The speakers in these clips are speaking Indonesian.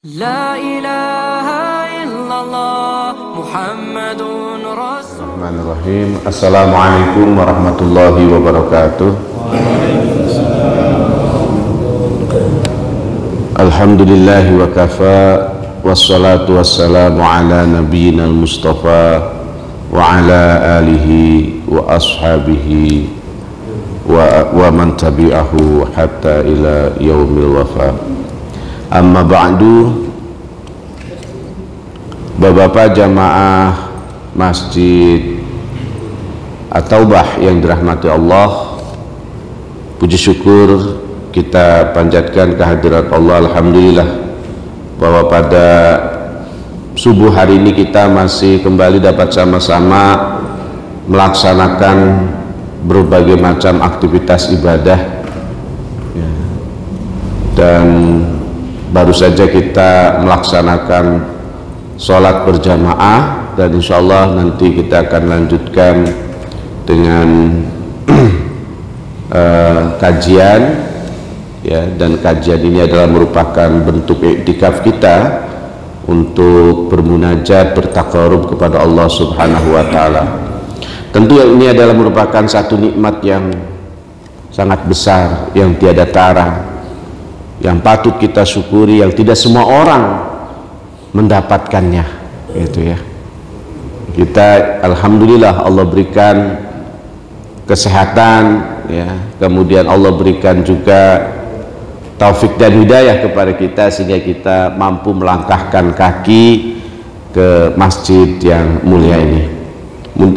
La ilaha illallah Muhammadun Rasul. Bismillahirrahmanirrahim. Assalamualaikum warahmatullahi wabarakatuh. Alhamdulillahi wa kafa, wassalatu wassalamu ala nabiyyina al-mustafa wa ala alihi wa ashabihi wa man tabi'ahu hatta ila yaumil wafa. Amma ba'du. Bapak-bapak jamaah Masjid At-Taubah yang dirahmati Allah, puji syukur kita panjatkan kehadirat Allah. Alhamdulillah bahwa pada subuh hari ini kita masih kembali dapat sama-sama melaksanakan berbagai macam aktivitas ibadah, dan baru saja kita melaksanakan sholat berjamaah, dan insya Allah nanti kita akan lanjutkan dengan kajian, ya, dan kajian ini adalah merupakan bentuk iktikaf kita untuk bermunajat, bertaqarrub kepada Allah Subhanahu wa Ta'ala. Tentu ini adalah merupakan satu nikmat yang sangat besar, yang tiada tara, yang patut kita syukuri, yang tidak semua orang mendapatkannya, gitu ya. Kita alhamdulillah Allah berikan kesehatan, ya, kemudian Allah berikan juga taufik dan hidayah kepada kita sehingga kita mampu melangkahkan kaki ke masjid yang mulia ini.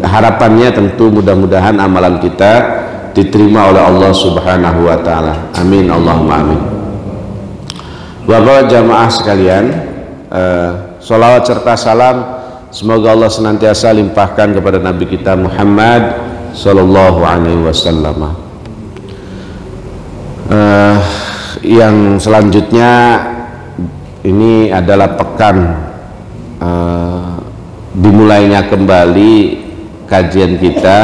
Harapannya tentu mudah-mudahan amalan kita diterima oleh Allah Subhanahu wa Ta'ala. Amin Allahumma amin. Bapak jamaah sekalian, sholawat serta salam semoga Allah senantiasa limpahkan kepada Nabi kita Muhammad Sallallahu Alaihi Wasallam. Yang selanjutnya ini adalah pekan dimulainya kembali kajian kita,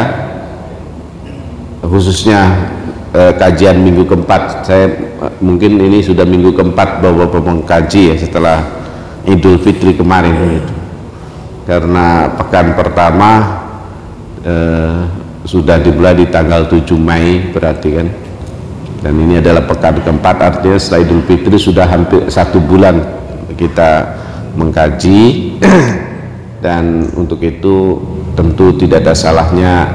khususnya kajian minggu keempat. Saya mungkin ini sudah minggu keempat bapak-bapak mengkaji, ya, setelah Idul Fitri kemarin, gitu. Karena pekan pertama sudah dimulai di tanggal 7 Mei berarti kan, dan ini adalah pekan keempat, artinya setelah Idul Fitri sudah hampir 1 bulan kita mengkaji. Dan untuk itu tentu tidak ada salahnya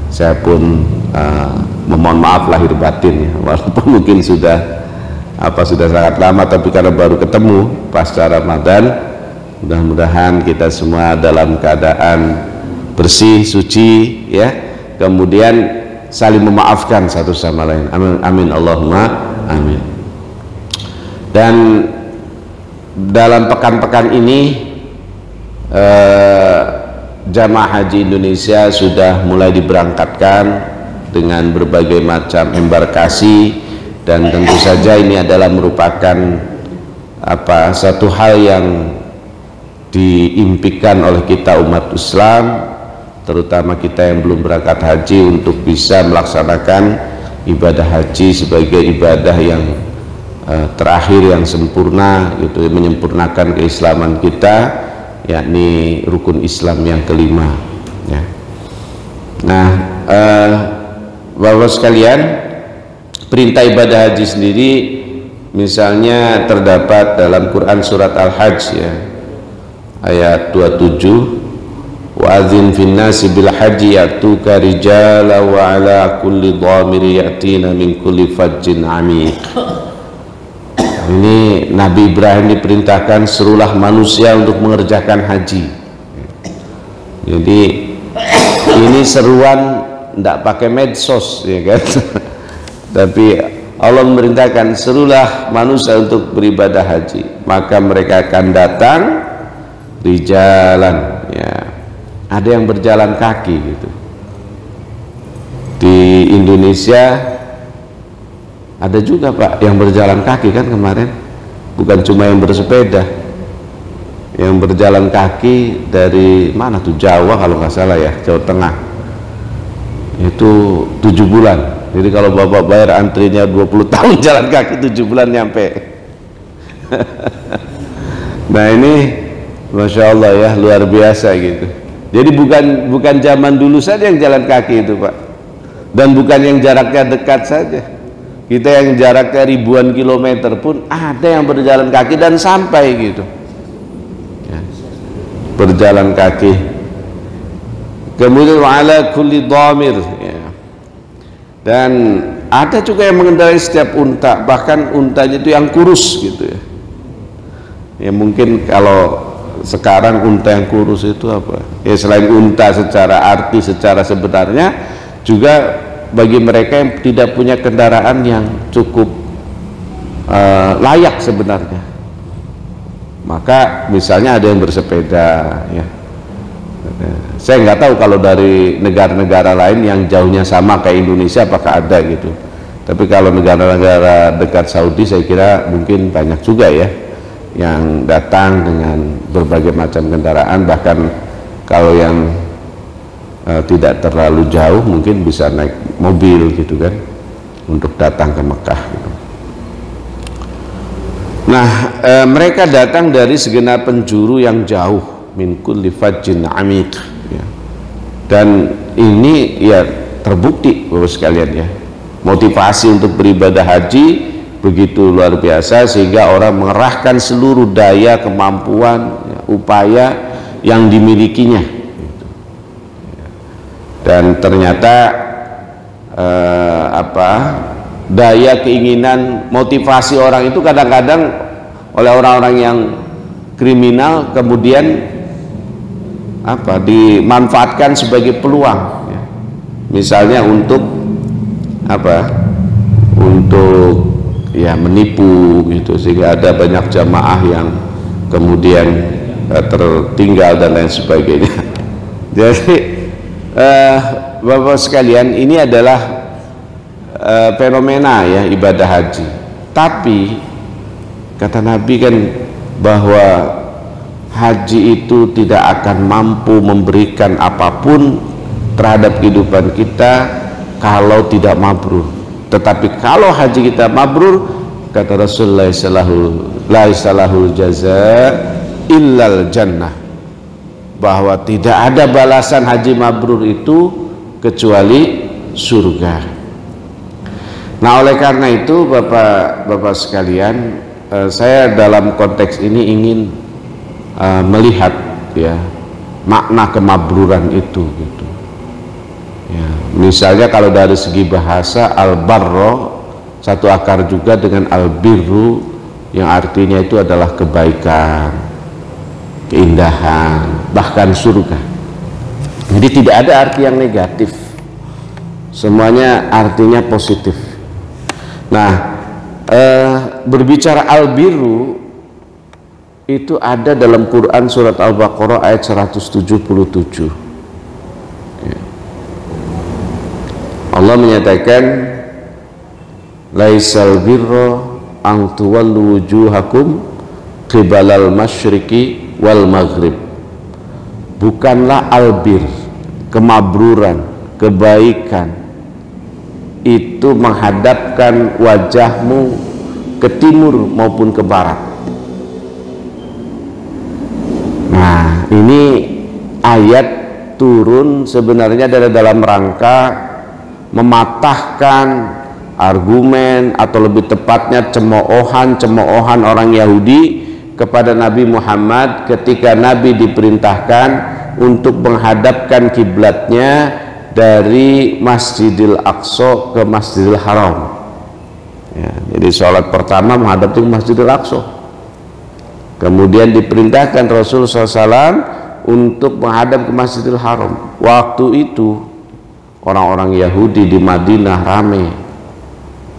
saya pun memohon maaf lahir batin, ya, walaupun mungkin sudah sangat lama, tapi karena baru ketemu pasca Ramadan, mudah-mudahan kita semua dalam keadaan bersih, suci, ya, kemudian saling memaafkan satu sama lain. Amin, amin Allahumma amin. Dan dalam pekan-pekan ini jamaah haji Indonesia sudah mulai diberangkatkan dengan berbagai macam embarkasi, dan tentu saja ini adalah merupakan satu hal yang diimpikan oleh kita umat Islam, terutama kita yang belum berangkat haji, untuk bisa melaksanakan ibadah haji sebagai ibadah yang terakhir, yang sempurna, gitu, menyempurnakan keislaman kita, yakni rukun Islam yang kelima, ya. Nah, Bapak sekalian, perintah ibadah haji sendiri misalnya terdapat dalam Quran surat Al-Hajj, ya, ayat 27, wa'adzin finnasi bil haji ya'tuka rijala wa ala kulli dhamiri ya'tina min kulli fajjin amiq. Ini Nabi Ibrahim diperintahkan serulah manusia untuk mengerjakan haji. Jadi ini seruan tidak pakai medsos, ya kan? Tapi Allah memerintahkan serulah manusia untuk beribadah haji, maka mereka akan datang di jalan, ya. Ada yang berjalan kaki, gitu. Di Indonesia ada juga, Pak, yang berjalan kaki kan kemarin, bukan cuma yang bersepeda, yang berjalan kaki dari mana tuh, Jawa kalau nggak salah, ya, Jawa Tengah, itu 7 bulan. Jadi kalau bapak bayar antrinya 20 tahun jalan kaki, 7 bulan nyampe. Nah ini Masya Allah ya, luar biasa gitu. Jadi bukan zaman dulu saja yang jalan kaki itu Pak, dan bukan yang jaraknya dekat saja. Kita yang jaraknya ribuan kilometer pun ada yang berjalan kaki dan sampai gitu ya, berjalan kaki. Kemudian wa'ala kulli dhamir ya. Dan ada juga yang mengendarai setiap unta, bahkan untanya itu yang kurus gitu ya. Ya mungkin kalau sekarang unta yang kurus itu apa? Ya selain unta secara arti, secara sebenarnya, juga bagi mereka yang tidak punya kendaraan yang cukup layak sebenarnya, maka misalnya ada yang bersepeda ya. Saya nggak tahu kalau dari negara-negara lain yang jauhnya sama kayak Indonesia apakah ada gitu, tapi kalau negara-negara dekat Saudi saya kira mungkin banyak juga ya yang datang dengan berbagai macam kendaraan. Bahkan kalau yang tidak terlalu jauh mungkin bisa naik mobil gitu kan untuk datang ke Mekah gitu. Nah mereka datang dari segenap penjuru yang jauh, min kulli fajjin amiq ya. Dan ini ya terbukti Bapak sekalian ya, motivasi untuk beribadah haji begitu luar biasa sehingga orang mengerahkan seluruh daya, kemampuan ya, upaya yang dimilikinya gitu. Dan ternyata daya, keinginan, motivasi orang itu kadang-kadang oleh orang-orang yang kriminal kemudian dimanfaatkan sebagai peluang ya. Misalnya untuk untuk ya menipu gitu, sehingga ada banyak jamaah yang kemudian tertinggal dan lain sebagainya. Jadi Bapak sekalian, ini adalah fenomena ya ibadah haji. Tapi kata Nabi kan bahwa haji itu tidak akan mampu memberikan apapun terhadap kehidupan kita kalau tidak mabrur. Tetapi kalau haji kita mabrur, kata Rasulullah sallallahu jaza illal jannah, bahwa tidak ada balasan haji mabrur itu kecuali surga. Nah oleh karena itu Bapak sekalian, saya dalam konteks ini ingin melihat ya makna kemabruran itu gitu. Ya, misalnya kalau dari segi bahasa al-barro satu akar juga dengan al-birru yang artinya itu adalah kebaikan, keindahan, bahkan surga. Jadi tidak ada arti yang negatif, semuanya artinya positif. Nah berbicara al-birru itu ada dalam Quran surat Al-Baqarah ayat 177. Allah menyatakan laisal birra an tuwallu wujuhakum qibalal masyriqi wal maghrib. Bukanlah albir, kemabruran, kebaikan itu menghadapkan wajahmu ke timur maupun ke barat. Nah ini ayat turun sebenarnya dari dalam rangka mematahkan argumen atau lebih tepatnya cemoohan orang Yahudi kepada Nabi Muhammad ketika Nabi diperintahkan untuk menghadapkan kiblatnya dari Masjidil Aqsa ke Masjidil Haram ya, jadi sholat pertama menghadap ke Masjidil Aqsa, kemudian diperintahkan Rasulullah SAW untuk menghadap ke Masjidil Haram. Waktu itu orang-orang Yahudi di Madinah rame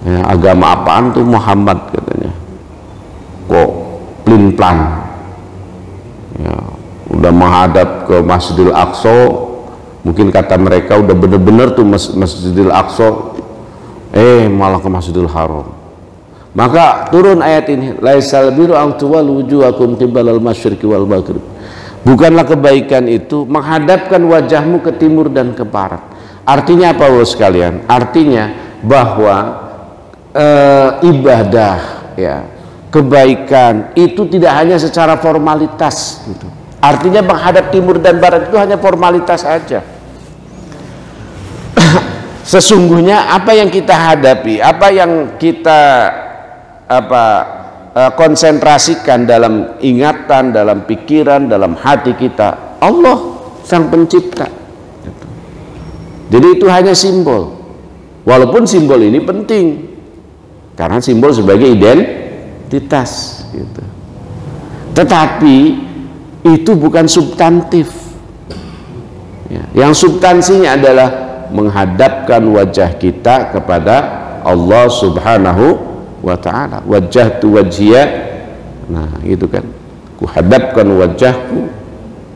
ya, agama apaan tuh Muhammad katanya, kok plin-plan ya, udah menghadap ke Masjidil Aqsa, mungkin kata mereka udah bener-bener tuh Masjidil Aqsa, malah ke Masjidil Haram. Maka turun ayat ini, laisal biru an tuwallu wujuhakum qibalal masyriqi wal maghrib. Bukanlah kebaikan itu menghadapkan wajahmu ke timur dan ke barat. Artinya apa Bapak sekalian? Artinya bahwa ibadah ya kebaikan itu tidak hanya secara formalitas gitu. Artinya menghadap timur dan barat itu hanya formalitas saja. Sesungguhnya apa yang kita hadapi, apa yang kita konsentrasikan dalam ingatan, dalam pikiran, dalam hati kita, Allah Sang Pencipta. Jadi itu hanya simbol. Walaupun simbol ini penting, karena simbol sebagai identitas gitu. Tetapi itu bukan substantif ya. Yang substansinya adalah menghadapkan wajah kita kepada Allah Subhanahu wa ta'ala. Wajjahtu wajhiya, nah itu kan, kuhadapkan wajahku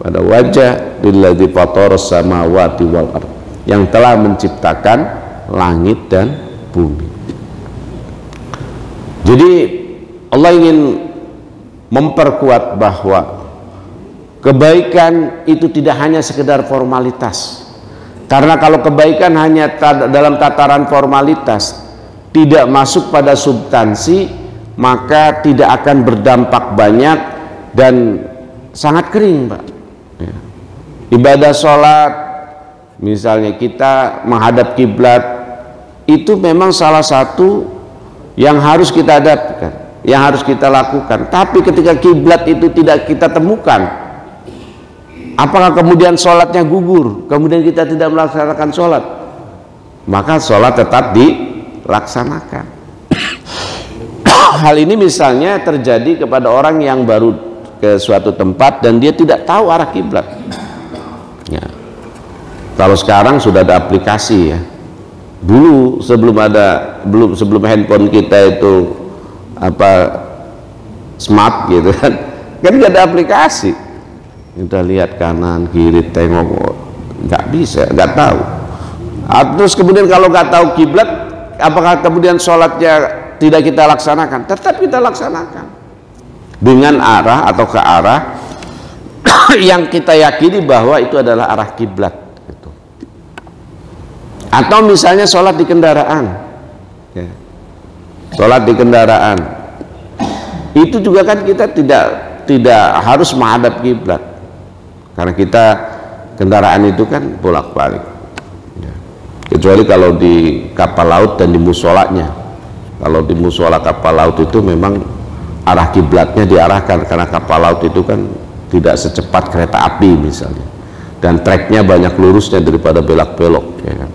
pada wajah lilladzi fataras samawati wal ardh, yang telah menciptakan langit dan bumi. Jadi Allah ingin memperkuat bahwa kebaikan itu tidak hanya sekedar formalitas. Karena kalau kebaikan hanya dalam tataran formalitas, tidak masuk pada substansi, maka tidak akan berdampak banyak dan sangat kering, Pak. Ya. Ibadah sholat, misalnya kita menghadap kiblat, itu memang salah satu yang harus kita hadapkan, yang harus kita lakukan. Tapi ketika kiblat itu tidak kita temukan, apakah kemudian sholatnya gugur, kemudian kita tidak melaksanakan sholat? Maka sholat tetap dilaksanakan. Hal ini misalnya terjadi kepada orang yang baru ke suatu tempat dan dia tidak tahu arah kiblat. Ya. Kalau sekarang sudah ada aplikasi ya. Dulu sebelum handphone kita itu smart gitu kan nggak ada aplikasi. Udah lihat kanan kiri tengok, nggak bisa, nggak tahu. Terus kemudian kalau nggak tahu kiblat, apakah kemudian sholatnya tidak kita laksanakan? Tetap kita laksanakan dengan arah atau ke arah yang kita yakini bahwa itu adalah arah kiblat. Atau misalnya sholat di kendaraan, ya. Sholat di kendaraan itu juga kan kita tidak harus menghadap kiblat. Karena kita kendaraan itu kan bolak-balik ya. Kecuali kalau di kapal laut dan di musolanya. Kalau di musola kapal laut itu memang arah kiblatnya diarahkan, karena kapal laut itu kan tidak secepat kereta api misalnya, dan treknya banyak lurusnya daripada belok-belok ya kan?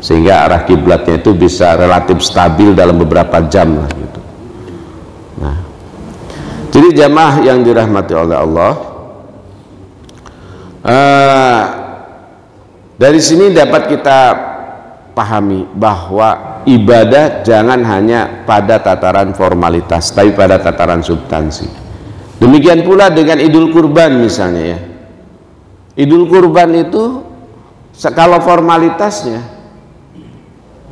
Sehingga arah kiblatnya itu bisa relatif stabil dalam beberapa jam lah gitu. Nah, jadi jamaah yang dirahmati oleh Allah, dari sini dapat kita pahami bahwa ibadah jangan hanya pada tataran formalitas, tapi pada tataran substansi. Demikian pula dengan Idul Kurban misalnya ya. Idul Kurban itu kalau formalitasnya,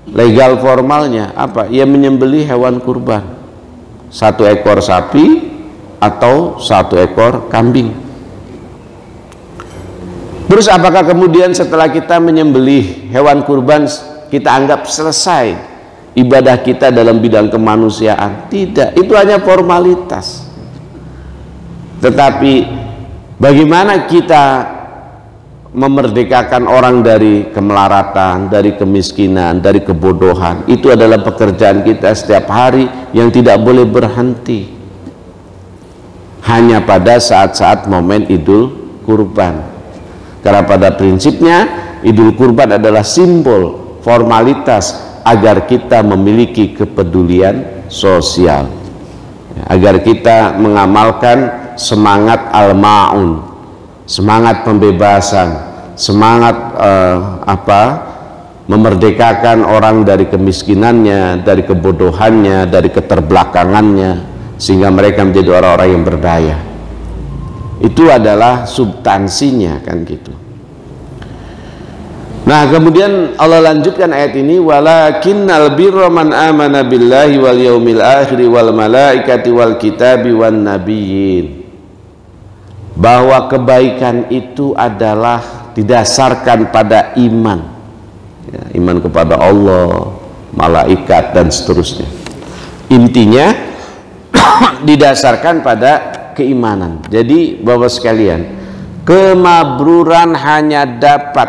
legal formalnya apa? Ya menyembelih hewan kurban, 1 ekor sapi atau 1 ekor kambing. Terus apakah kemudian setelah kita menyembelih hewan kurban kita anggap selesai ibadah kita dalam bidang kemanusiaan? Tidak, itu hanya formalitas. Tetapi bagaimana kita memerdekakan orang dari kemelaratan, dari kemiskinan, dari kebodohan, itu adalah pekerjaan kita setiap hari yang tidak boleh berhenti hanya pada saat-saat momen Idul Kurban. Karena pada prinsipnya Idul Kurban adalah simbol formalitas agar kita memiliki kepedulian sosial, agar kita mengamalkan semangat al-ma'un, semangat pembebasan, semangat memerdekakan orang dari kemiskinannya, dari kebodohannya, dari keterbelakangannya, sehingga mereka menjadi orang-orang yang berdaya. Itu adalah substansinya kan gitu. Nah, kemudian Allah lanjutkan ayat ini, walakinnal birra man amana billahi wal yaumil akhir wal malaikati wal kitabi wan nabiyyin. Bahwa kebaikan itu adalah didasarkan pada iman ya, iman kepada Allah, malaikat dan seterusnya. Intinya didasarkan pada keimanan. Jadi Bapak sekalian, kemabruran hanya dapat,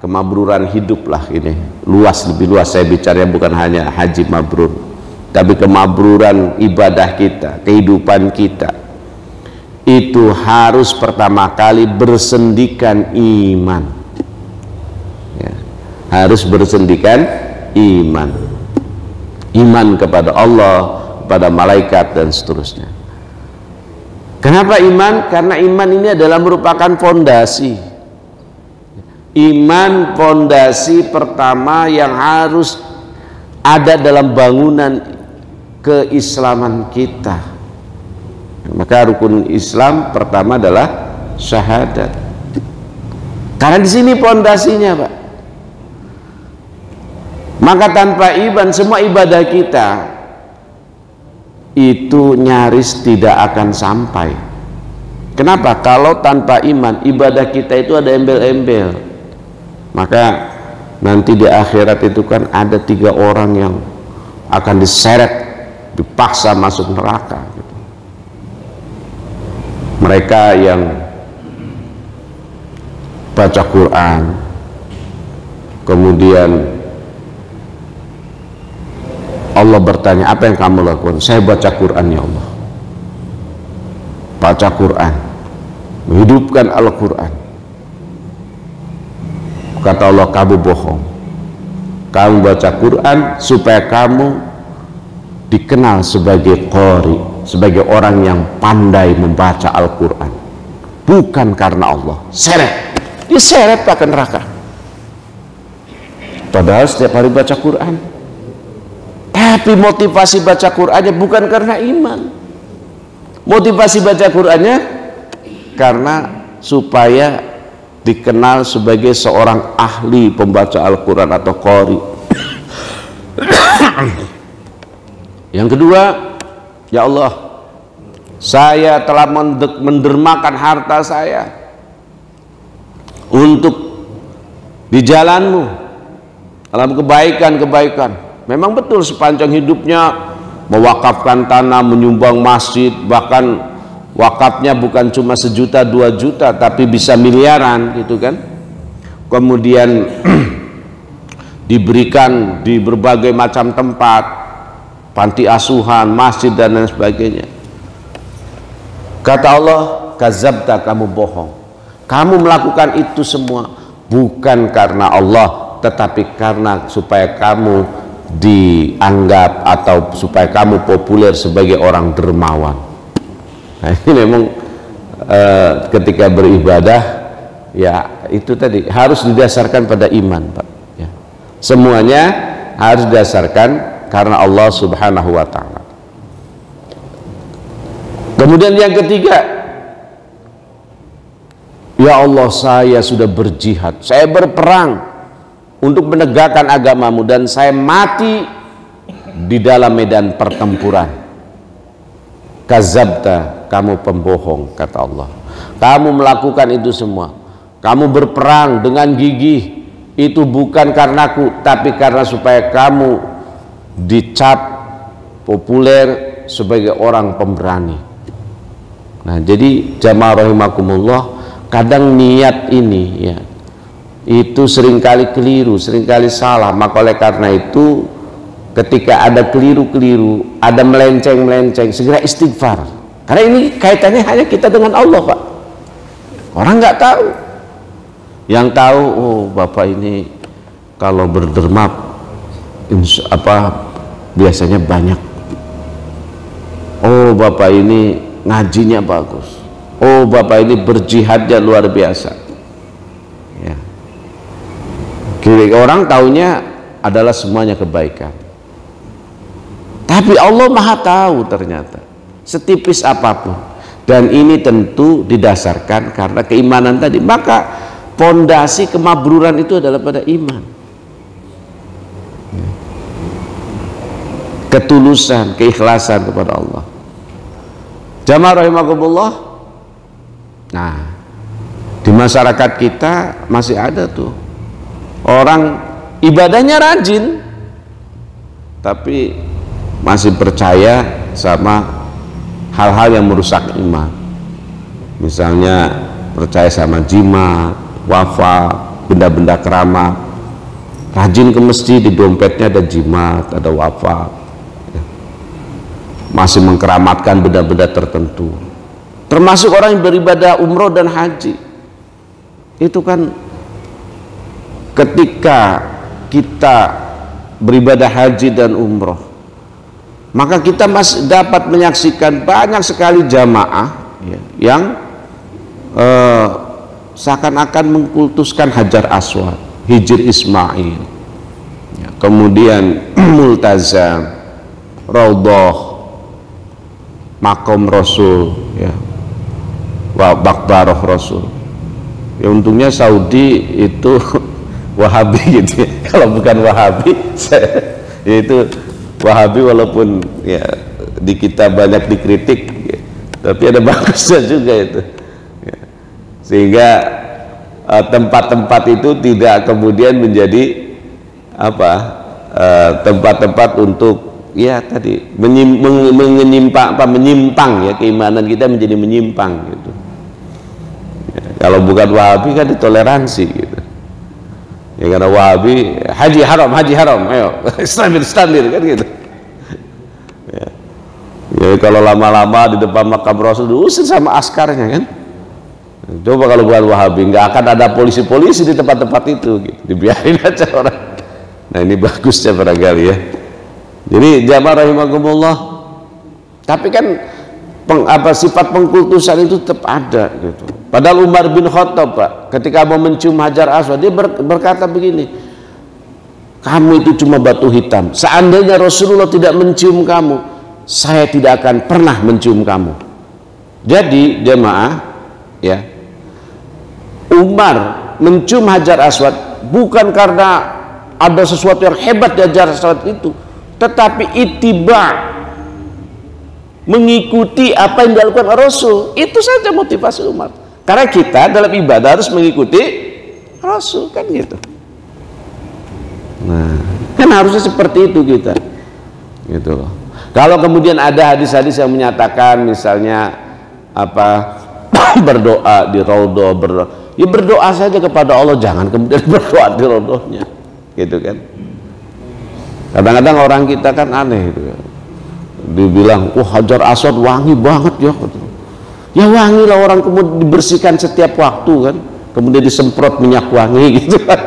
kemabruran hidup lah, ini luas, lebih luas saya bicara, bukan hanya haji mabrur, tapi kemabruran ibadah kita, kehidupan kita, itu harus pertama kali bersendikan iman ya, harus bersendikan iman kepada Allah, kepada malaikat dan seterusnya. Kenapa iman? Karena iman ini adalah merupakan fondasi. Iman fondasi pertama yang harus ada dalam bangunan keislaman kita. Maka rukun Islam pertama adalah syahadat. Karena di sini fondasinya, Pak. Maka tanpa iman semua ibadah kita itu nyaris tidak akan sampai. Kenapa? Kalau tanpa iman ibadah kita itu ada embel-embel. Maka nanti di akhirat itu kan ada 3 orang yang akan diseret, dipaksa masuk neraka gitu. Mereka yang baca Quran, kemudian Allah bertanya, apa yang kamu lakukan? Saya baca Quran ya Allah. Baca Quran, menghidupkan Al-Quran. Kata Allah, kamu bohong. Kamu baca Quran supaya kamu dikenal sebagai qari, sebagai orang yang pandai membaca Al-Quran, bukan karena Allah. Seret, diseret ke neraka. Padahal setiap hari baca Quran, tapi motivasi baca Qurannya bukan karena iman. Motivasi baca Qurannya karena supaya dikenal sebagai seorang ahli pembaca Al-Quran atau qari. Yang kedua, ya Allah, saya telah mendermakan harta saya untuk di jalan-Mu dalam kebaikan-kebaikan. Memang betul sepanjang hidupnya mewakafkan tanah, menyumbang masjid, bahkan wakafnya bukan cuma 1 juta 2 juta tapi bisa miliaran gitu kan. Kemudian diberikan di berbagai macam tempat, panti asuhan, masjid dan lain sebagainya. Kata Allah, kadzabta, kamu bohong. Kamu melakukan itu semua bukan karena Allah, tetapi karena supaya kamu dianggap atau supaya kamu populer sebagai orang dermawan. Nah, ini memang ketika beribadah ya itu tadi harus didasarkan pada iman, Pak ya. Semuanya harus didasarkan karena Allah Subhanahu wa ta'ala. Kemudian yang ketiga, ya Allah, saya sudah berjihad, saya berperang untuk menegakkan agamamu dan saya mati di dalam medan pertempuran. Kadzabta, kamu pembohong, kata Allah. Kamu melakukan itu semua, kamu berperang dengan gigih, itu bukan karenaku tapi karena supaya kamu dicap populer sebagai orang pemberani. Nah, jadi jamaah rahimakumullah, kadang niat ini ya itu seringkali keliru, seringkali salah. Maka oleh karena itu ketika ada keliru-keliru, ada melenceng-melenceng, segera istighfar. Karena ini kaitannya hanya kita dengan Allah, Pak. Orang nggak tahu. Yang tahu, oh Bapak ini kalau berderma biasanya banyak. Oh Bapak ini ngajinya bagus. Oh Bapak ini berjihadnya luar biasa. Ya. Orang taunya adalah semuanya kebaikan, tapi Allah Maha tahu ternyata setipis apapun, dan ini tentu didasarkan karena keimanan tadi. Maka fondasi kemabruran itu adalah pada iman, ketulusan, keikhlasan kepada Allah. Jamaah rahimakumullah. Nah, di masyarakat kita masih ada tuh orang ibadahnya rajin tapi masih percaya sama hal-hal yang merusak iman. Misalnya percaya sama jimat, wafat, benda-benda keramat, rajin ke masjid, di dompetnya ada jimat, ada wafat, masih mengkeramatkan benda-benda tertentu. Termasuk orang yang beribadah umroh dan haji, itu kan ketika kita beribadah haji dan umroh, maka kita masih dapat menyaksikan banyak sekali jamaah yang seakan-akan mengkultuskan Hajar Aswad, Hijr Ismail, kemudian Multazam, Raudhah, Makom Rasul, Bakbaroh Rasul. Ya untungnya Saudi itu Wahabi gitu ya. Kalau bukan Wahabi, itu Wahabi walaupun ya di kita banyak dikritik, tapi ada bagusnya juga itu. Sehingga tempat-tempat itu tidak kemudian menjadi tempat-tempat untuk ya tadi menyimpang ya, keimanan kita menjadi menyimpang gitu. Ya, kalau bukan Wahabi kan ditoleransi gitu. Ya karena Wahabi haji haram, ayo Islamir kan gitu. Ya. Ya kalau lama-lama di depan makam Rasul diusir sama askarnya kan. Coba kalau bukan Wahabi, nggak akan ada polisi-polisi di tempat-tempat itu gitu. Dibiarin aja orang. Nah ini bagusnya barangkali ya. Jadi jamaah rahimakumullah, tapi kan sifat pengkultusan itu tetap ada gitu. Padahal Umar bin Khattab, Pak, ketika mau mencium Hajar Aswad, dia berkata begini, kamu itu cuma batu hitam, seandainya Rasulullah tidak mencium kamu, saya tidak akan pernah mencium kamu. Jadi jemaah ya, Umar mencium Hajar Aswad bukan karena ada sesuatu yang hebat di Hajar Aswad itu, tetapi ittiba, mengikuti apa yang dilakukan Rasul. Itu saja motivasi Umar. Karena kita dalam ibadah harus mengikuti Rasul kan gitu. Nah, kan harusnya seperti itu kita. Gitu loh. Kalau kemudian ada hadis-hadis yang menyatakan misalnya berdoa di raudhah, ya berdoa saja kepada Allah, jangan kemudian berdoa di raudhahnya. Gitu kan. Kadang-kadang orang kita kan aneh gitu ya. Dibilang, wah Hajar Aswad wangi banget ya. Ya wangi lah, orang kemudian dibersihkan setiap waktu kan, kemudian disemprot minyak wangi gitu kan.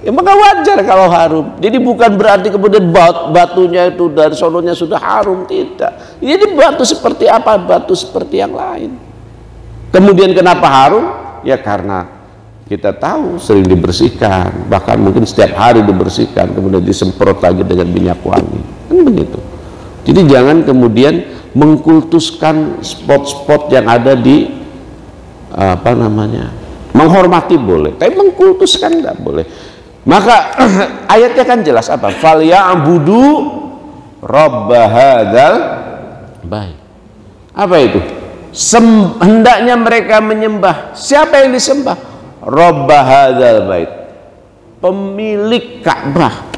Ya maka wajar kalau harum. Jadi bukan berarti kemudian batunya itu dari sononya sudah harum, tidak. Jadi batu seperti apa? Batu seperti yang lain. Kemudian kenapa harum? Ya karena kita tahu sering dibersihkan, bahkan mungkin setiap hari dibersihkan, kemudian disemprot lagi dengan minyak wangi. Kan begitu. Jadi jangan kemudian mengkultuskan spot-spot yang ada di menghormati boleh, tapi mengkultuskan tidak boleh. Maka ayatnya kan jelas apa? Falya'budu rabb hadzal bait. Apa itu? Hendaknya mereka menyembah. Siapa yang disembah? Rabb hadzal bait, pemilik Ka'bah,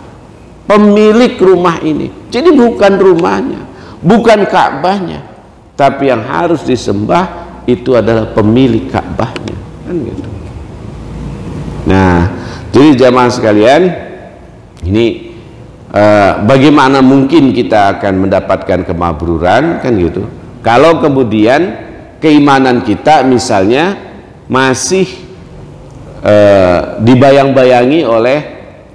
pemilik rumah ini. Jadi bukan rumahnya, bukan Ka'bahnya, tapi yang harus disembah itu adalah pemilik Ka'bahnya, kan gitu. Nah, jadi jamaah sekalian, ini bagaimana mungkin kita akan mendapatkan kemabruran, kan gitu, kalau kemudian keimanan kita misalnya masih dibayang-bayangi oleh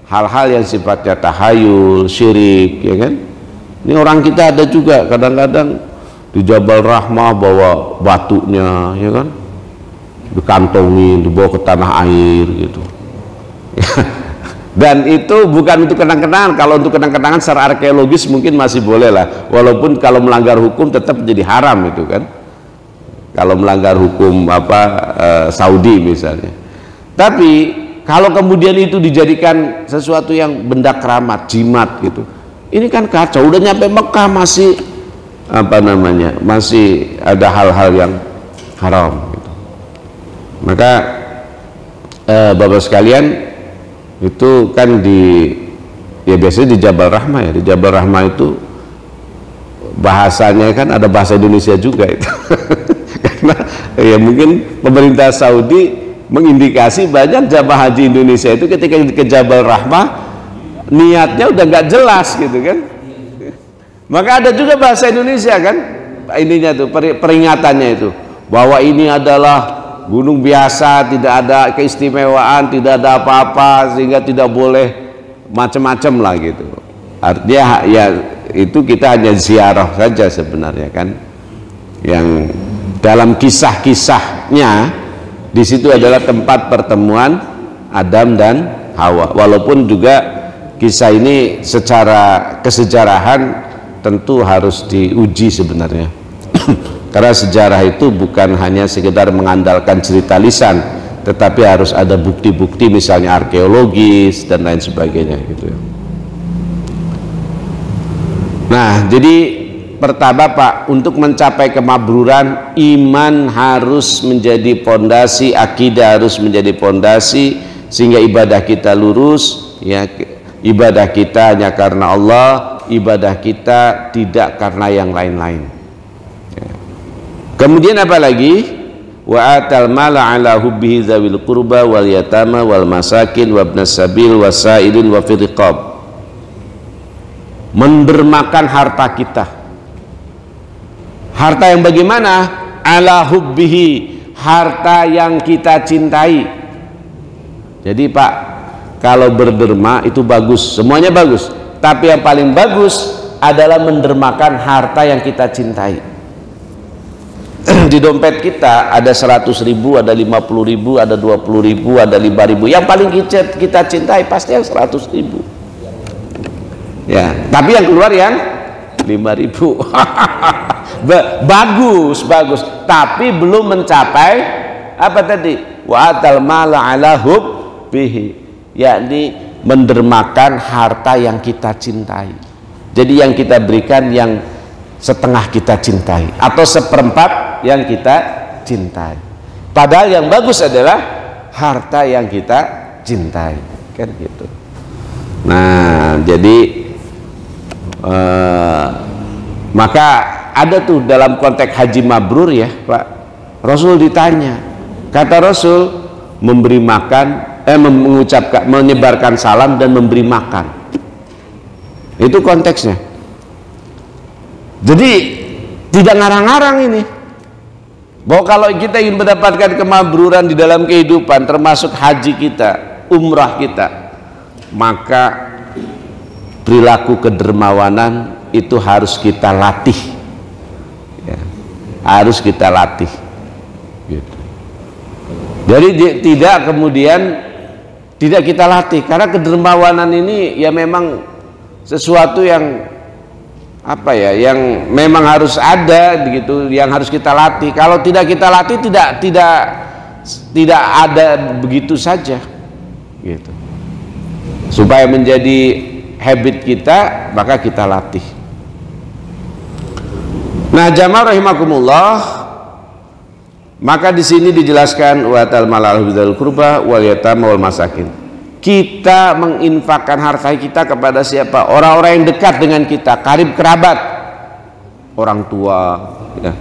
hal-hal yang sifatnya tahayul, syirik, ya kan. Ini orang kita ada juga kadang-kadang di Jabal Rahmah bawa batunya, ya kan, dikantongi, dibawa ke tanah air gitu. Dan itu bukan untuk kenang-kenangan. Kalau untuk kenang-kenangan secara arkeologis mungkin masih boleh lah, walaupun kalau melanggar hukum tetap menjadi haram itu kan. Kalau melanggar hukum Saudi misalnya. Tapi kalau kemudian itu dijadikan sesuatu yang benda keramat, jimat gitu, ini kan kacau. Udah nyampe Mekah masih masih ada hal-hal yang haram gitu. Maka Bapak sekalian, itu kan biasanya di Jabal Rahmah ya. Di Jabal Rahmah itu bahasanya kan ada bahasa Indonesia juga itu. Karena ya mungkin pemerintah Saudi mengindikasi banyak jamaah haji Indonesia itu ketika ke Jabal Rahmah niatnya udah nggak jelas gitu kan. Maka ada juga bahasa Indonesia kan, ininya tuh peringatannya itu bahwa ini adalah gunung biasa, tidak ada keistimewaan, tidak ada apa-apa, sehingga tidak boleh macam-macam lah gitu. Artinya ya itu kita hanya ziarah saja sebenarnya kan. Yang dalam kisah-kisahnya di situ adalah tempat pertemuan Adam dan Hawa. Walaupun juga kisah ini secara kesejarahan tentu harus diuji sebenarnya. Karena sejarah itu bukan hanya sekedar mengandalkan cerita lisan, tetapi harus ada bukti-bukti misalnya arkeologis dan lain sebagainya gitu ya. Nah, jadi pertama Pak, untuk mencapai kemabruran, iman harus menjadi pondasi, akidah harus menjadi pondasi, sehingga ibadah kita lurus ya. Ibadah kita hanya karena Allah, ibadah kita tidak karena yang lain-lain. Kemudian apa lagi? Wa atal mala ala hubbihi zawil qurba wal yatama wal masakin wa ibnas sabil wasailin wa fil riqab. Mendermakan harta kita. Harta yang bagaimana? Ala hubbihi, harta yang kita cintai. Jadi Pak, kalau berderma itu bagus, semuanya bagus. Tapi yang paling bagus adalah mendermakan harta yang kita cintai. Di dompet kita ada 100.000, ada 50.000, ada 20.000, ada 5.000. Yang paling kita cintai pasti yang 100.000. Ya, tapi yang keluar yang 5.000. bagus. Tapi belum mencapai apa tadi? Wa atal mala ala hubbihi, yakni mendermakan harta yang kita cintai. Jadi yang kita berikan yang setengah kita cintai atau seperempat yang kita cintai. Padahal yang bagus adalah harta yang kita cintai, kan gitu. Nah, jadi maka ada tuh dalam konteks haji mabrur ya Pak, Rasul ditanya, kata Rasul memberi makan, mengucapkan, menyebarkan salam dan memberi makan. Itu konteksnya. Jadi tidak ngarang-ngarang ini. Bahwa kalau kita ingin mendapatkan kemabruran di dalam kehidupan, termasuk haji kita, umrah kita, maka perilaku kedermawanan itu harus kita latih. Ya, harus kita latih. Gitu. Jadi tidak kemudian tidak kita latih, karena kedermawanan ini ya memang sesuatu yang apa ya, yang memang harus ada gitu, yang harus kita latih. Kalau tidak kita latih tidak ada begitu saja gitu. Supaya menjadi habit kita, maka kita latih. Nah, jamaah rahimakumullah, maka di sini dijelaskan wa tal malal bidzal qurba wal yatama wal masakin. Kita menginfakkan harta kita kepada siapa? Orang-orang yang dekat dengan kita, karib kerabat, orang tua ya.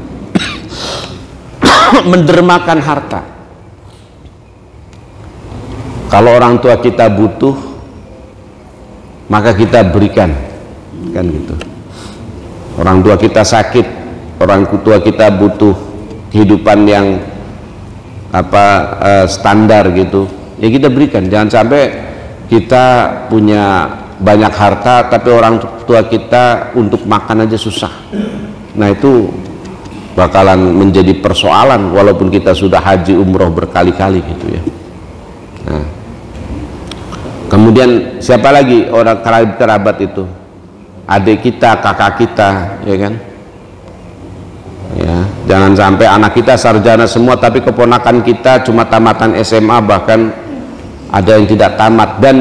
Mendermakan harta. Kalau orang tua kita butuh, maka kita berikan, kan gitu. Orang tua kita sakit, orang tua kita butuh kehidupan yang standar gitu, ya kita berikan. Jangan sampai kita punya banyak harta tapi orang tua kita untuk makan aja susah. Nah, itu bakalan menjadi persoalan walaupun kita sudah haji umroh berkali-kali gitu ya. Nah, kemudian siapa lagi orang kerabat itu? Adik kita, kakak kita, ya kan? Ya, jangan sampai anak kita sarjana semua tapi keponakan kita cuma tamatan SMA, bahkan ada yang tidak tamat, dan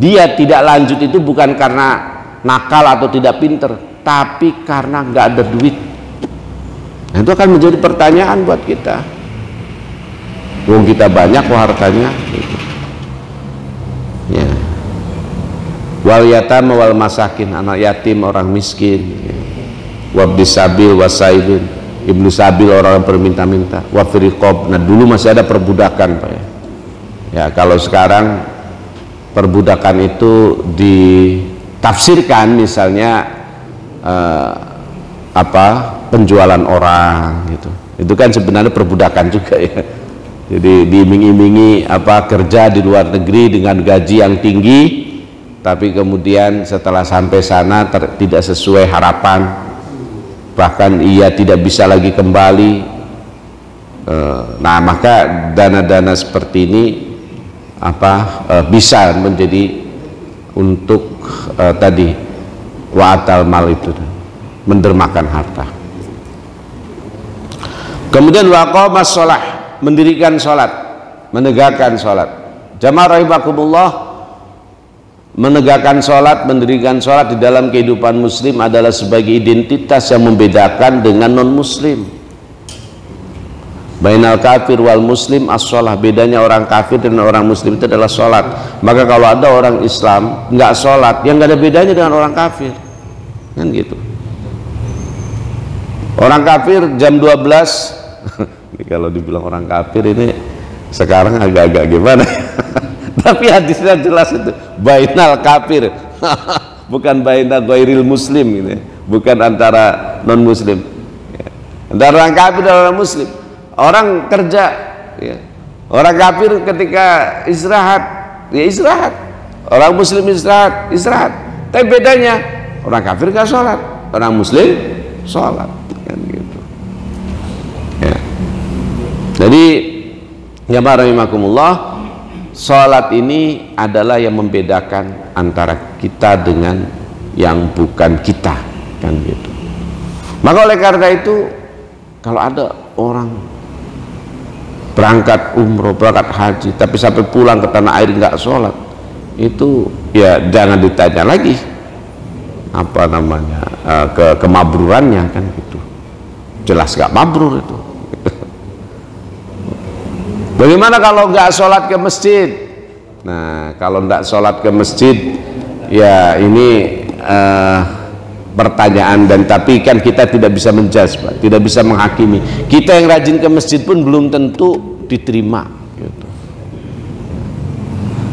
dia tidak lanjut itu bukan karena nakal atau tidak pinter, tapi karena nggak ada duit. Nah, itu akan menjadi pertanyaan buat kita. Wong kita banyak kok hartanya gitu. Ya. Wal yatama wal masakin, anak yatim, orang miskin ya. wabdi sabil wasailin, ibnu sabil orang yang berminta-minta, wafiriqob. Nah dulu masih ada perbudakan Pak ya. Ya kalau sekarang perbudakan itu ditafsirkan misalnya penjualan orang gitu. Itu kan sebenarnya perbudakan juga ya. Jadi diiming-imingi kerja di luar negeri dengan gaji yang tinggi, tapi kemudian setelah sampai sana tidak sesuai harapan, bahkan ia tidak bisa lagi kembali. Nah maka dana-dana seperti ini bisa menjadi untuk tadi wa'atal mal itu, mendermakan harta. Kemudian waqamas sholah, mendirikan sholat, menegakkan sholat. Jamaah rahimakumullah, menegakkan sholat, mendirikan sholat di dalam kehidupan muslim adalah sebagai identitas yang membedakan dengan non muslim. Bainal kafir wal muslim as-sholah, bedanya orang kafir dan orang muslim itu adalah sholat. Maka kalau ada orang Islam nggak sholat, yang nggak ada bedanya dengan orang kafir, kan gitu. Orang kafir jam 12 kalau dibilang orang kafir ini sekarang agak-agak gimana tapi hadisnya jelas itu bainal kafir bukan bainal ghairil muslim gitu, bukan antara non muslim ya. Antara orang kafir dan orang muslim. Orang kerja ya. Orang kafir ketika istirahat ya istirahat, orang muslim istirahat, tapi bedanya orang kafir gak sholat, orang muslim sholat kan gitu ya. Jadi ya rahimakumullah, sholat ini adalah yang membedakan antara kita dengan yang bukan kita kan gitu. Maka oleh karena itu kalau ada orang berangkat umroh, berangkat haji, tapi sampai pulang ke tanah air nggak sholat, itu ya jangan ditanya lagi kemabrurannya kan gitu. Jelas nggak mabrur itu. Bagaimana kalau nggak sholat ke masjid? Nah kalau nggak sholat ke masjid ya ini pertanyaan, dan tapi kan kita tidak bisa menjudge Pak, tidak bisa menghakimi. Kita yang rajin ke masjid pun belum tentu diterima gitu.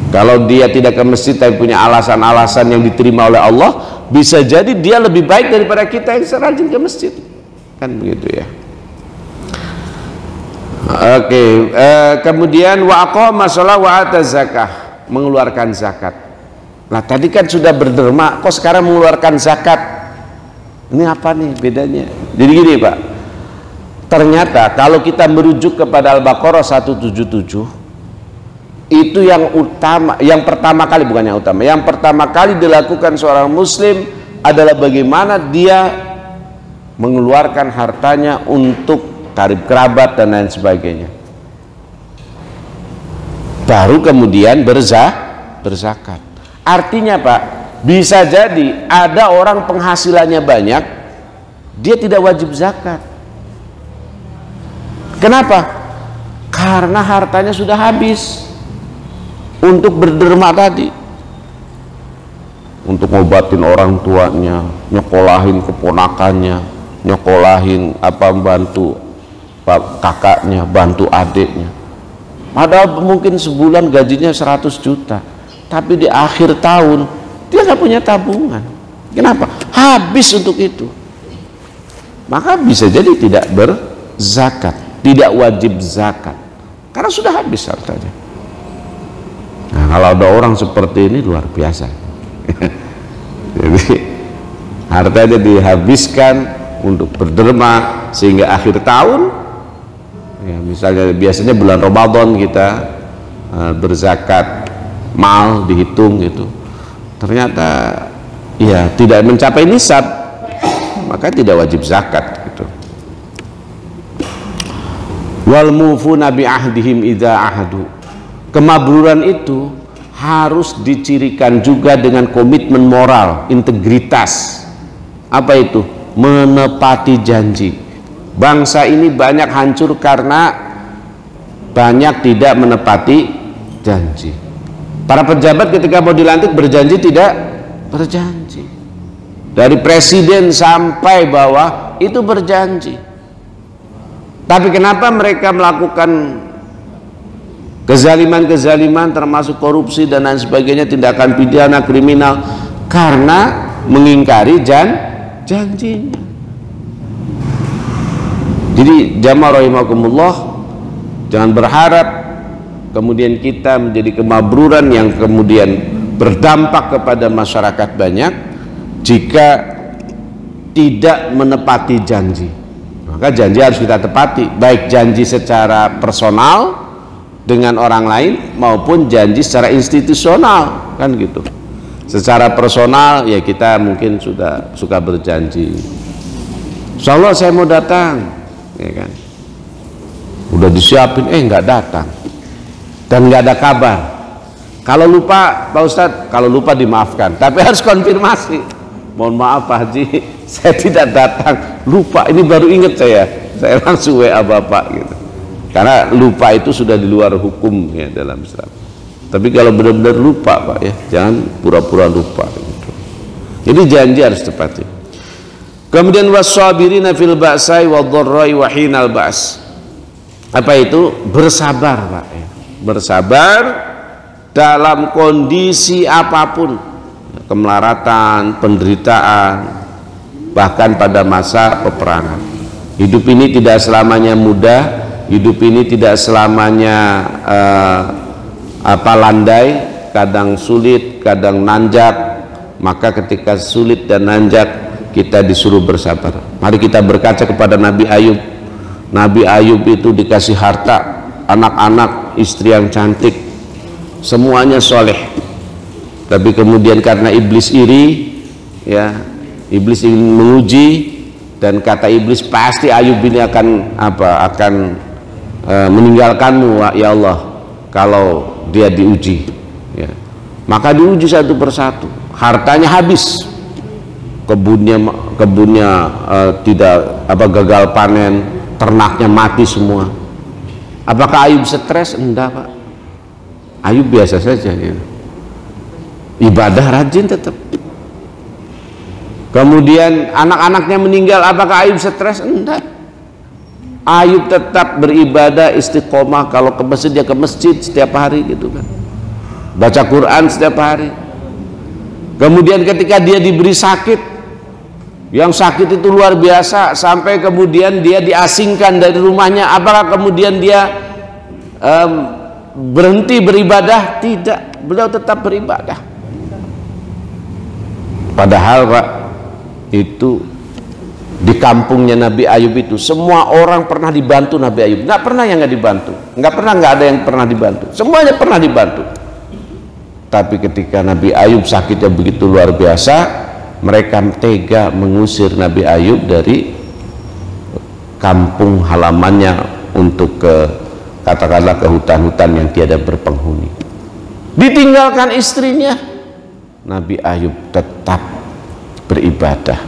Kalau dia tidak ke masjid tapi punya alasan-alasan yang diterima oleh Allah, bisa jadi dia lebih baik daripada kita yang rajin ke masjid kan begitu ya. Oke, kemudian wa aqama shalah wa ata zakah, mengeluarkan zakat. Nah tadi kan sudah berderma, kok sekarang mengeluarkan zakat? Ini apa nih bedanya? Jadi gini Pak, ternyata kalau kita merujuk kepada Al-Baqarah 177, itu yang utama, yang pertama kali, bukan yang utama, yang pertama kali dilakukan seorang muslim adalah bagaimana dia mengeluarkan hartanya untuk karib kerabat dan lain sebagainya. Baru kemudian berzakat. Artinya Pak, bisa jadi ada orang penghasilannya banyak, dia tidak wajib zakat. Kenapa? Karena hartanya sudah habis untuk berderma tadi, untuk ngobatin orang tuanya, nyekolahin keponakannya, nyekolahin bantu kakaknya, bantu adiknya. Padahal mungkin sebulan gajinya 100 juta, tapi di akhir tahun dia nggak punya tabungan. Kenapa? Habis untuk itu. Maka bisa jadi tidak berzakat, tidak wajib zakat, karena sudah habis hartanya. Nah kalau ada orang seperti ini luar biasa. Jadi hartanya dihabiskan untuk berderma sehingga akhir tahun ya, misalnya biasanya bulan Ramadan kita berzakat mal dihitung gitu, ternyata ya tidak mencapai nisab, maka tidak wajib zakat gitu. Wal mufuna bi ahdihim idza ahadu, kemabruran itu harus dicirikan juga dengan komitmen moral, integritas. Apa itu? Menepati janji. Bangsa ini banyak hancur karena banyak tidak menepati janji. Para pejabat ketika mau dilantik berjanji tidak berjanji. dari presiden sampai bawah itu berjanji. Tapi kenapa mereka melakukan kezaliman-kezaliman termasuk korupsi dan lain sebagainya, tindakan pidana kriminal? Karena mengingkari janjinya. Jadi jamaah rahimakumullah, jangan berharap kemudian kita menjadi kemabruran yang kemudian berdampak kepada masyarakat banyak jika tidak menepati janji. Maka janji harus kita tepati, baik janji secara personal dengan orang lain maupun janji secara institusional, kan gitu. Secara personal ya kita mungkin sudah suka berjanji, insya Allah saya mau datang, ya kan, udah disiapin nggak datang dan nggak ada kabar. Kalau lupa Pak Ustadz, kalau lupa dimaafkan, tapi harus konfirmasi, mohon maaf Pak Haji, saya tidak datang, lupa, ini baru ingat saya langsung WA Bapak gitu. Karena lupa itu sudah di luar hukum ya dalam Islam. Tapi kalau benar-benar lupa Pak ya, jangan pura-pura lupa gitu. Jadi janji harus tepati. Kemudian wasabirina fil ba'sai wadh-dharrai wa hinal ba's. Apa itu? Bersabar Pak ya. Bersabar dalam kondisi apapun, kemelaratan, penderitaan, bahkan pada masa peperangan. Hidup ini tidak selamanya mudah, hidup ini tidak selamanya landai, kadang sulit, kadang nanjak. Maka ketika sulit dan nanjak kita disuruh bersabar. Mari kita berkaca kepada Nabi Ayub. Nabi Ayub itu dikasih harta, anak-anak, istri yang cantik, semuanya soleh. Tapi kemudian karena iblis iri, ya, iblis ingin menguji, dan kata iblis pasti Ayub ini akan meninggalkanmu ya Allah kalau dia diuji, ya. Maka diuji satu persatu, hartanya habis, kebunnya gagal panen, ternaknya mati semua. Apakah Ayub stres? Enggak Pak, Ayub biasa saja ya. Ibadah rajin tetap. Kemudian anak-anaknya meninggal, apakah Ayub stres? Enggak, Ayub tetap beribadah istiqomah. Kalau ke masjid dia ke masjid setiap hari gitu kan, baca Quran setiap hari. Kemudian ketika dia diberi sakit, yang sakit itu luar biasa, sampai kemudian dia diasingkan dari rumahnya, apakah kemudian dia berhenti beribadah? Tidak, beliau tetap beribadah. Padahal Pak, itu di kampungnya Nabi Ayub itu semua orang pernah dibantu Nabi Ayub, nggak pernah yang nggak dibantu, nggak ada yang pernah dibantu, semuanya pernah dibantu. Tapi ketika Nabi Ayub sakitnya begitu luar biasa, mereka tega mengusir Nabi Ayub dari kampung halamannya untuk katakanlah ke hutan-hutan yang tiada berpenghuni. Ditinggalkan istrinya, Nabi Ayub tetap beribadah.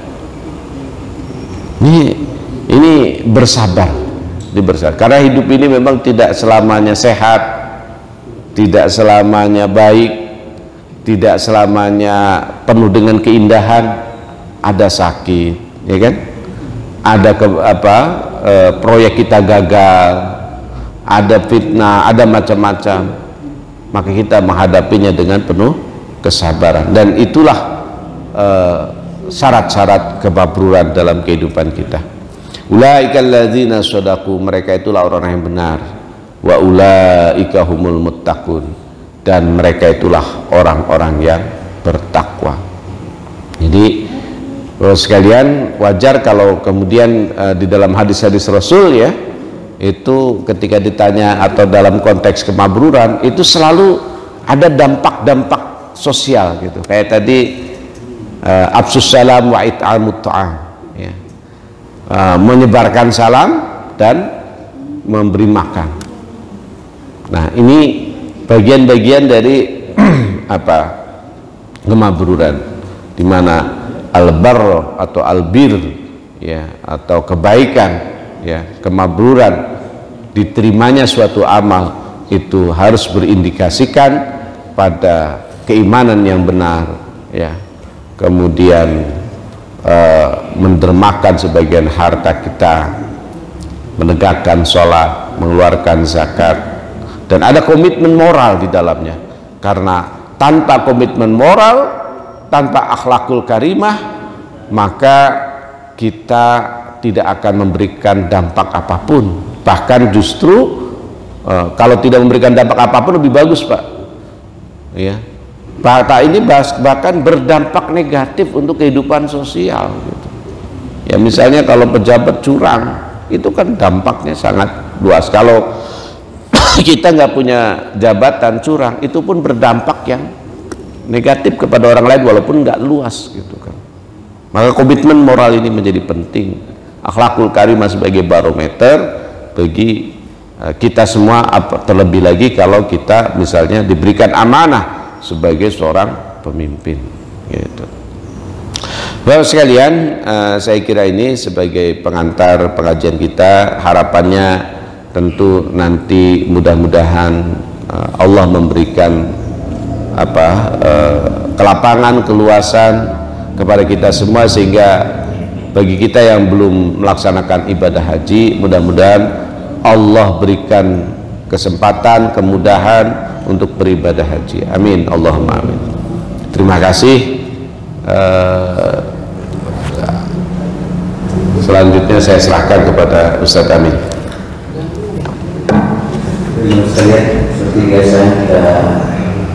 Ini bersabar, karena hidup ini memang tidak selamanya sehat, tidak selamanya baik, tidak selamanya penuh dengan keindahan. Ada sakit, ya kan? Ada proyek kita gagal, ada fitnah, ada macam-macam. Maka kita menghadapinya dengan penuh kesabaran, dan itulah syarat-syarat kemabruran dalam kehidupan kita. Ulaikal ladzina shadaku, mereka itulah orang yang benar. Wa ulaika humul muttaqun, dan mereka itulah orang-orang yang bertakwa. Jadi sekalian, wajar kalau kemudian di dalam hadis-hadis Rasul ya, itu ketika ditanya atau dalam konteks kemabruran itu selalu ada dampak-dampak sosial gitu. Kayak tadi afsus salam wa it'amut ta'am, ya. Menyebarkan salam dan memberi makan. Nah, ini bagian-bagian dari kemabruran, di mana al-barr atau al-bir, ya, atau kebaikan, ya, kemabruran, diterimanya suatu amal itu harus berindikasikan pada keimanan yang benar, ya. Kemudian mendermakan sebagian harta kita, menegakkan sholat, mengeluarkan zakat, dan ada komitmen moral di dalamnya. Karena tanpa komitmen moral, tanpa akhlakul karimah, maka kita tidak akan memberikan dampak apapun. Bahkan justru kalau tidak memberikan dampak apapun lebih bagus, Pak. Ya, Pak ini bahkan berdampak negatif untuk kehidupan sosial. Gitu. Ya misalnya kalau pejabat curang, itu kan dampaknya sangat luas. Kalau kita nggak punya jabatan curang, itu pun berdampak yang negatif kepada orang lain walaupun nggak luas gitu kan. Maka komitmen moral ini menjadi penting. Akhlakul karimah sebagai barometer bagi kita semua, terlebih lagi kalau kita misalnya diberikan amanah sebagai seorang pemimpin gitu. Bapak sekalian, saya kira ini sebagai pengantar pengajian kita. Harapannya tentu nanti mudah-mudahan Allah memberikan kelapangan, keluasan kepada kita semua, sehingga bagi kita yang belum melaksanakan ibadah haji, mudah-mudahan Allah berikan kesempatan, kemudahan untuk beribadah haji. Amin, Allahumma amin. Terima kasih. Selanjutnya saya serahkan kepada Ustadz Amin. Seperti biasa kita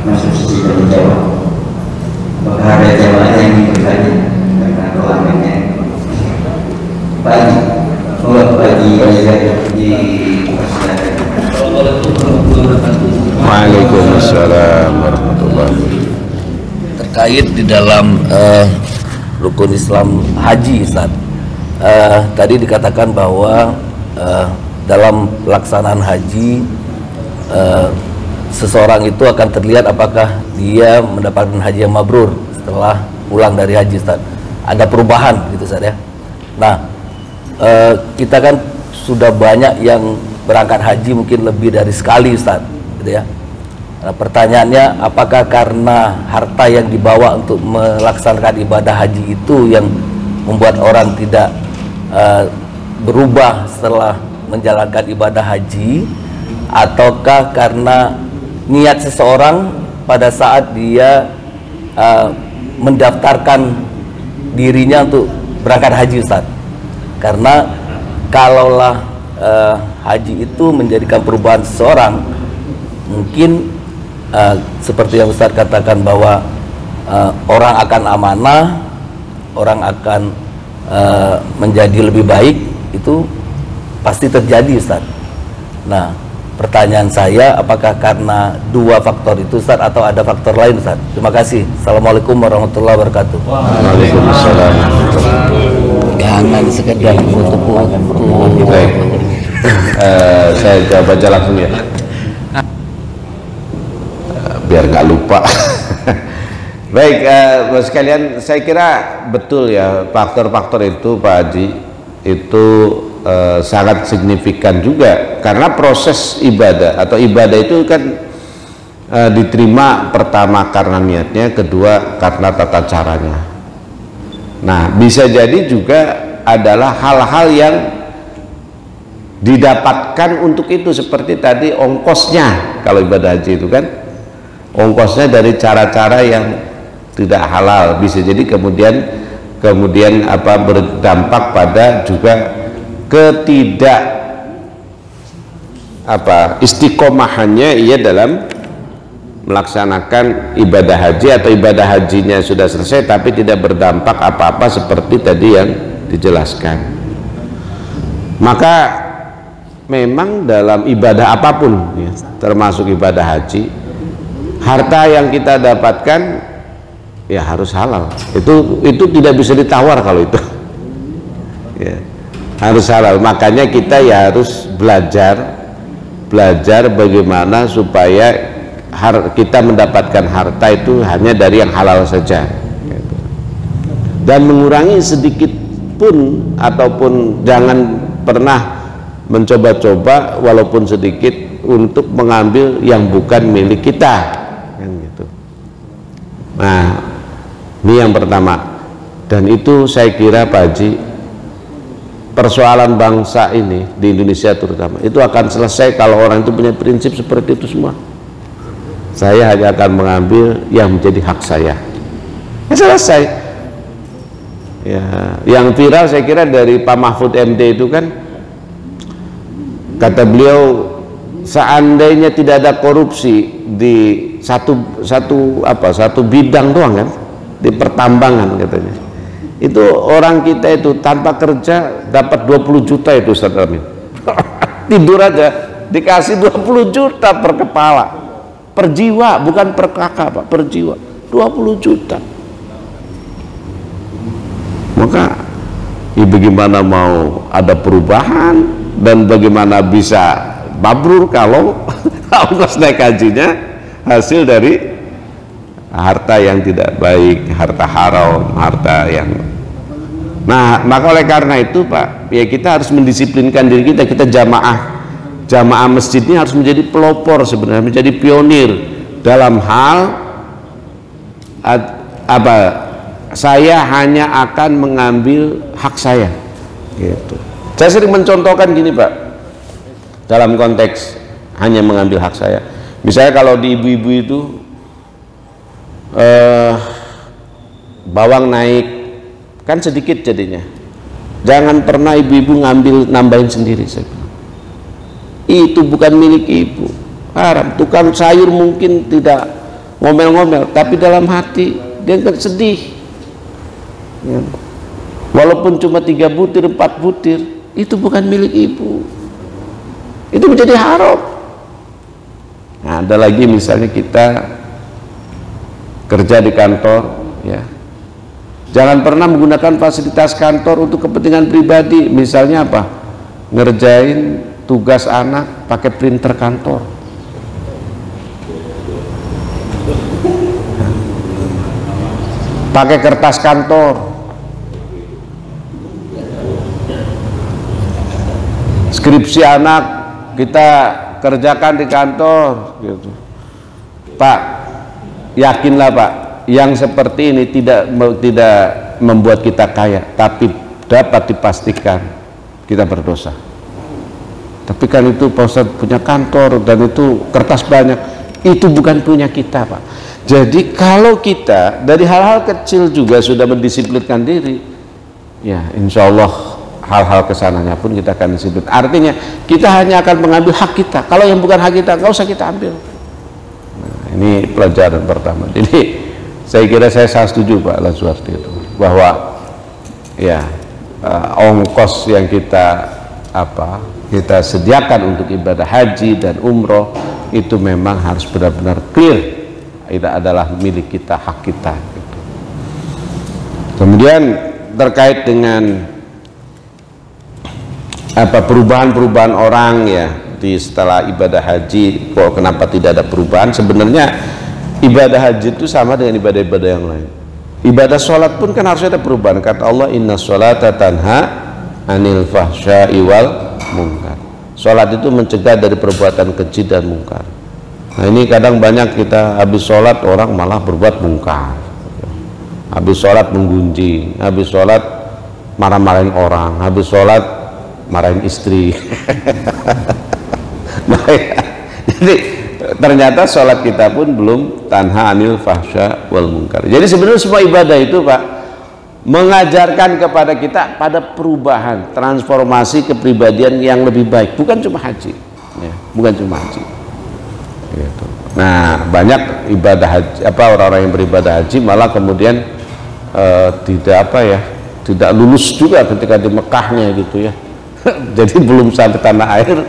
masuk sesi tanya jawab. Apakah ada jamaah yang ingin bertanya tentang ruangannya? Pagi di persilakan. Waalaikumsalam warahmatullahi wabarakatuh. Terkait di dalam rukun Islam haji, Ustaz. Tadi dikatakan bahwa dalam pelaksanaan haji seseorang itu akan terlihat apakah dia mendapatkan haji yang mabrur setelah pulang dari haji, Ustaz. Ada perubahan gitu, Ustaz ya. Nah, kita kan sudah banyak yang berangkat haji mungkin lebih dari sekali, Ustaz, gitu ya. Nah, pertanyaannya, apakah karena harta yang dibawa untuk melaksanakan ibadah haji itu yang membuat orang tidak berubah setelah menjalankan ibadah haji, ataukah karena niat seseorang pada saat dia mendaftarkan dirinya untuk berangkat haji, Ustaz? Karena kalaulah haji itu menjadikan perubahan seseorang, mungkin seperti yang Ustaz katakan bahwa orang akan amanah, orang akan menjadi lebih baik, itu pasti terjadi, Ustaz. Nah, pertanyaan saya, apakah karena dua faktor itu, Ustaz, atau ada faktor lain, Ustaz? Terima kasih. Assalamualaikum warahmatullahi wabarakatuh. Waalaikumsalam. Jangan sekedar foto-foto. Baik. Saya jawab aja langsung ya, biar nggak lupa. Baik, Bapak sekalian, saya kira betul ya, faktor-faktor itu Pak Haji itu sangat signifikan juga, karena proses ibadah atau ibadah itu kan diterima pertama karena niatnya, kedua karena tata caranya. Nah, bisa jadi juga adalah hal-hal yang didapatkan untuk itu, seperti tadi ongkosnya. Kalau ibadah haji itu kan ongkosnya dari cara-cara yang tidak halal, bisa jadi kemudian berdampak pada juga istiqomahannya ia dalam melaksanakan ibadah haji, atau ibadah hajinya sudah selesai tapi tidak berdampak apa-apa seperti tadi yang dijelaskan. Maka memang dalam ibadah apapun ya, termasuk ibadah haji, harta yang kita dapatkan ya harus halal. Itu tidak bisa ditawar kalau itu. Ya, harus halal. Makanya kita ya harus belajar bagaimana supaya kita mendapatkan harta itu hanya dari yang halal saja, dan mengurangi sedikit pun, ataupun jangan pernah mencoba-coba walaupun sedikit untuk mengambil yang bukan milik kita, kan gitu. Nah, ini yang pertama. Dan itu saya kira Pak Haji, persoalan bangsa ini di Indonesia terutama itu akan selesai kalau orang itu punya prinsip seperti itu semua. Saya hanya akan mengambil yang menjadi hak saya. Ya selesai. Ya, yang viral saya kira dari Pak Mahfud MD itu kan, kata beliau, seandainya tidak ada korupsi di satu bidang doang kan, di pertambangan katanya, itu orang kita itu tanpa kerja dapat 20 juta itu Ustaz Amin. Tidur aja dikasih 20 juta per kepala, per jiwa, bukan per kakak Pak, per jiwa 20 juta. Maka ya bagaimana mau ada perubahan dan bagaimana bisa mabrur kalau ongkos naik hajinya hasil dari harta yang tidak baik, harta haram, harta yang. Nah, maka oleh karena itu Pak, ya kita harus mendisiplinkan diri kita. Kita jamaah masjid ini harus menjadi pelopor sebenarnya, menjadi pionir dalam hal saya hanya akan mengambil hak saya gitu. Saya sering mencontohkan gini Pak, dalam konteks hanya mengambil hak saya, misalnya kalau di ibu-ibu itu bawang naik kan sedikit jadinya, jangan pernah ibu-ibu ngambil nambahin sendiri. Saya bilang, itu bukan milik ibu, haram. Tukang sayur mungkin tidak ngomel-ngomel, tapi dalam hati dia kan sedih ya. Walaupun cuma 3 butir 4 butir, itu bukan milik ibu, itu menjadi haram. Nah, ada lagi misalnya kita kerja di kantor ya, jangan pernah menggunakan fasilitas kantor untuk kepentingan pribadi. Misalnya apa, ngerjain tugas anak pakai printer kantor, pakai kertas kantor, skripsi anak kita kerjakan di kantor gitu. Pak, yakinlah Pak, yang seperti ini tidak membuat kita kaya, tapi dapat dipastikan kita berdosa. Tapi kan itu Pak Ustadz punya kantor dan itu kertas banyak, itu bukan punya kita Pak. Jadi kalau kita dari hal-hal kecil juga sudah mendisiplinkan diri, ya insya Allah hal-hal kesananya pun kita akan disiplin. Artinya kita hanya akan mengambil hak kita. Kalau yang bukan hak kita nggak usah kita ambil. Nah, ini pelajaran pertama. Jadi saya kira saya sangat setuju Pak Lanswardi itu, bahwa ya ongkos yang kita sediakan untuk ibadah haji dan umroh itu memang harus benar-benar clear, itu adalah milik kita, hak kita gitu. Kemudian terkait dengan perubahan-perubahan orang ya di setelah ibadah haji, kok kenapa tidak ada perubahan? Sebenarnya ibadah haji itu sama dengan ibadah-ibadah yang lain. Ibadah sholat pun kan harus ada perubahan. Kata Allah, inna sholata tanha anil fahsya'i wal munkar. Sholat itu mencegah dari perbuatan keji dan mungkar. Nah ini kadang banyak kita habis sholat orang malah berbuat mungkar, habis sholat menggunjing, habis sholat marah-marahin orang, habis sholat marahin istri. Jadi ternyata sholat kita pun belum tanha anil fahsya wal munkar. Jadi sebenarnya semua ibadah itu Pak mengajarkan kepada kita pada perubahan, transformasi kepribadian yang lebih baik, bukan cuma haji ya, bukan cuma haji gitu. Nah banyak ibadah haji, orang-orang yang beribadah haji malah kemudian tidak lulus juga ketika di Mekahnya gitu ya. Jadi belum sampai tanah air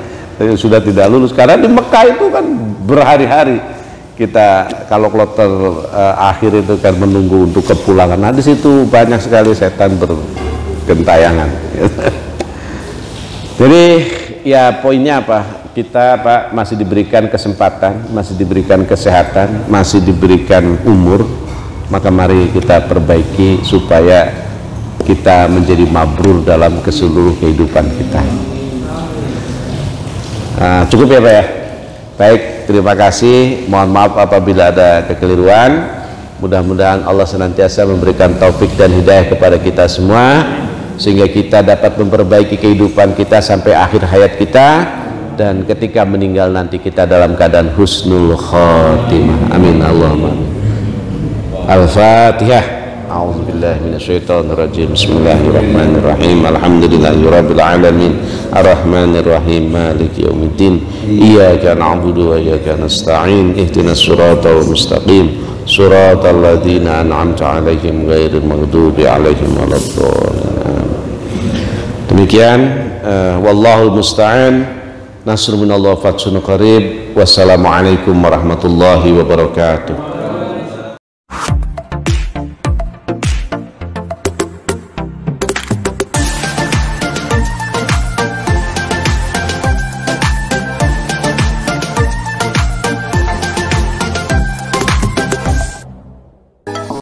sudah tidak lulus, karena di Mekah itu kan berhari-hari kita kalau kloter akhir itu kan menunggu untuk kepulangan. Nah di situ banyak sekali setan bergentayangan. Jadi ya poinnya apa, kita Pak masih diberikan kesempatan, masih diberikan kesehatan, masih diberikan umur, maka mari kita perbaiki supaya kita menjadi mabrur dalam keseluruh kehidupan kita. Cukup ya Pak ya. Baik, terima kasih. Mohon maaf apabila ada kekeliruan. Mudah-mudahan Allah senantiasa memberikan taufik dan hidayah kepada kita semua, sehingga kita dapat memperbaiki kehidupan kita sampai akhir hayat kita, dan ketika meninggal nanti kita dalam keadaan husnul khotimah. Amin Allahumma. Al-Fatihah. A'udzubillahi minasyaitonirrajim. Bismillahirrahmanirrahim. Alhamdulillahirabbil alamin. Arrahmanirrahim. Maliki yaumiddin. Iyyaka na'budu wa iyyaka nasta'in. Ihdinas siratal mustaqim. Siratal ladzina an'amta 'alaihim ghairil maghdubi 'alaihim waladdallin. Demikian, wallahul musta'an. Nasrun minallah, fathun qarib. Wassalamualaikum warahmatullahi wabarakatuh.